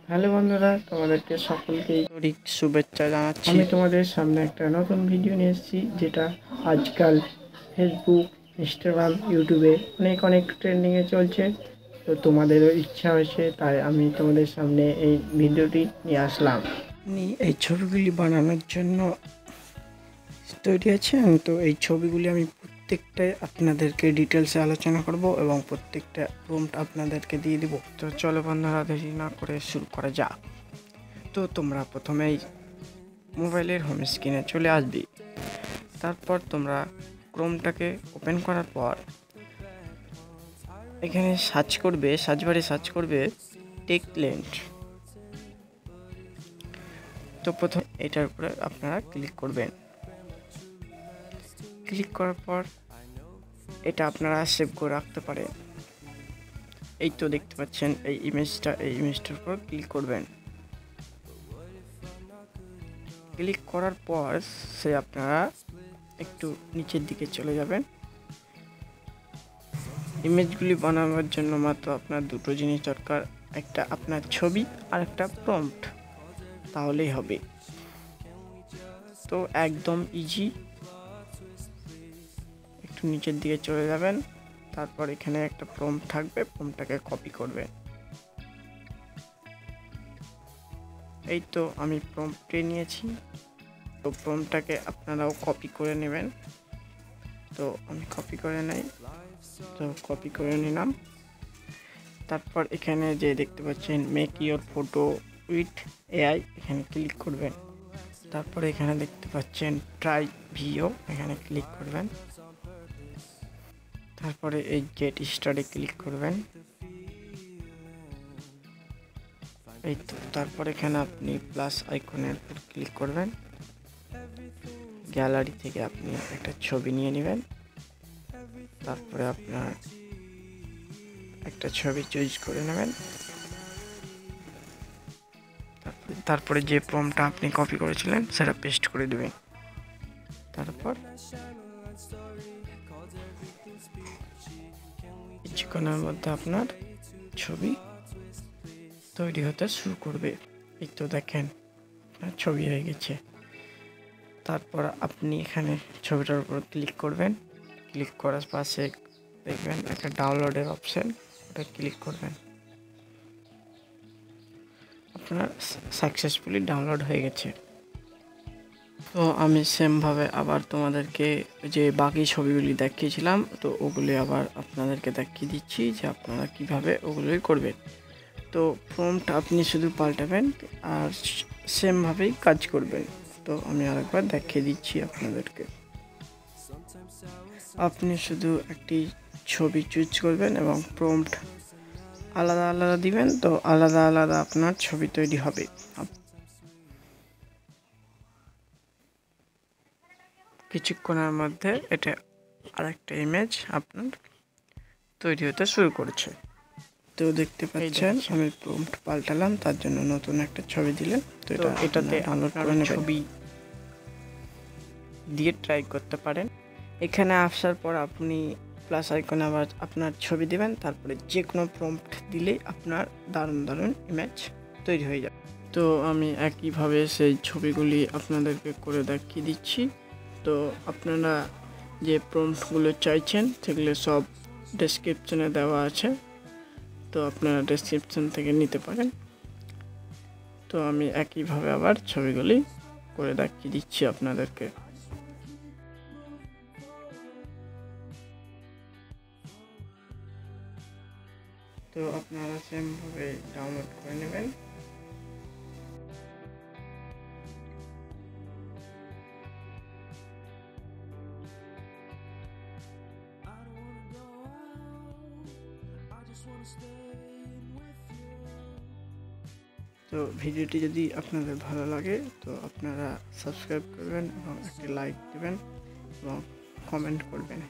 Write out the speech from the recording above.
Hello বন্ধুরা, তোমাদেরকে সকলকে আন্তরিক শুভেচ্ছা জানাচ্ছি। আমি তোমাদের সামনে একটা নতুন ভিডিও নিয়ে এসেছি, যেটা আজকাল ফেসবুক, ইনস্টাগ্রাম, ইউটিউবে অনেক ট্রেন্ডিংয়ে চলছে। তো তোমাদেরও ইচ্ছা হয়েছে, তাই আমি তোমাদের সামনে এই ভিডিওটি নিয়ে আসলাম। এই ছবিগুলি বানানোর জন্য তৈরি আছেন। তো এই ছবিগুলি আমি প্রত্যেকটাই আপনাদেরকে ডিটেলসে আলোচনা করব এবং প্রত্যেকটা প্রম্পট আপনাদেরকে দিয়ে দিব। তো চলো বন্ধুরা, দেরি না করে শুরু করা যাক। তো তোমরা প্রথমেই মোবাইলের হোম স্ক্রিনে চলে আসবে। তারপর তোমরা ক্রোমটাকে ওপেন করার পর এখানে সার্চ বারে সার্চ করবে টেক্সটলেন্ট। তো প্রথম এটার উপরে আপনারা ক্লিক করবেন। ক্লিক করার পর এটা আপনারা সেভ করে রাখতে পারেন। এই তো দেখতে পাচ্ছেন এই ইমেজটার উপর ক্লিক করবেন। ক্লিক করার পর আপনারা একটু নিচের দিকে চলে যাবেন। ইমেজগুলি বানানোর জন্য মাত্র আপনার দুটো জিনিস দরকার, একটা আপনার ছবি আর একটা প্রম্পট, তাহলেই হবে। তো একদম ইজি। একটু নিচের দিকে চলে যাবেন, তারপর এখানে একটা প্রম্পট থাকবে, প্রম্পটটাকে কপি করবেন। এই তো আমি প্রম্পটে নিয়েছি। তো প্রম্পটটাকে আপনারাও কপি করে নেবেন। তো আমি কপি করে নেই, তো কপি করে নিলাম। তারপর এখানে যে দেখতে পাচ্ছেন make your photo with AI, এখানে ক্লিক করবেন। তারপর এখানে দেখতে পাচ্ছেন ট্রাই ভিও, এখানে ক্লিক করবেন। তারপরে এই গেট স্টার্টে ক্লিক করবেন। এই তো তারপর এখানে আপনি প্লাস আইকনের উপর ক্লিক করবেন। গ্যালারি থেকে আপনি একটা ছবি নিয়ে নেবেন। তারপরে আপনার একটা ছবি চয়েস করে নেবেন। তারপরে যে প্রম্পটটা আপনি কপি করেছিলেন সেটা পেস্ট করে দেবেন। তারপর কিছুক্ষণের মধ্যে আপনার ছবি তৈরি হতে শুরু করবে। এই তো দেখেন আপনার ছবি হয়ে গেছে। তারপর আপনি এখানে ছবিটার উপর ক্লিক করবেন। ক্লিক করার পাশে দেখবেন একটা ডাউনলোডের অপশন, ওটা ক্লিক করবেন। আপনার সাকসেসফুলি ডাউনলোড হয়ে গেছে। তো আমি সেমভাবে আবার তোমাদেরকে যে বাকি ছবিগুলি দেখিয়েছিলাম, তো ওগুলি আবার আপনাদেরকে দেখিয়ে দিচ্ছি যে আপনারা কিভাবে ওগুলোই করবেন। তো প্রম্পট আপনি শুধু পাল্টাবেন আর সেমভাবেই কাজ করবেন। তো আমি আরেকবার দেখিয়ে দিচ্ছি আপনাদেরকে। আপনি শুধু একটি ছবি চুজ করবেন এবং প্রম্পট আলাদা আলাদা দিবেন, তো আলাদা আলাদা আপনার ছবি তৈরি হবে। কিছুক্ষণের মধ্যে এটা আরেকটা ইমেজ আপনার তৈরি হতে শুরু করেছে। তো দেখতে পাচ্ছেন আমি প্রম্পট পাল্টালাম, তার জন্য নতুন একটা ছবি দিলেন। তো এটাতে ডাউনলোড করে ছবি দিয়ে ট্রাই করতে পারেন। এখানে আসার পর আপনি প্লাস আইকনে আবার আপনার ছবি দিবেন, তারপরে যে কোনো প্রম্পট দিলেই আপনার দারুণ ইমেজ তৈরি হয়ে যাবে। তো আমি একইভাবে সেই ছবিগুলি আপনাদেরকে করে দেখিয়ে দিচ্ছি। তো আপনারা যে প্রম্পটগুলো চাইছেন সেগুলো সব ডেসক্রিপশনে দেওয়া আছে, তো আপনারা ডেসক্রিপশন থেকে নিতে পারেন। তো আমি একইভাবে আবার ছবিগুলি করে দেখিয়ে দিচ্ছি আপনাদেরকে। তো আপনারা সেমভাবে ডাউনলোড করে নেবেন। তো ভিডিওটি যদি আপনাদের ভালো লাগে তো আপনারা সাবস্ক্রাইব করবেন এবং একটি লাইক দেবেন এবং কমেন্ট করবেন।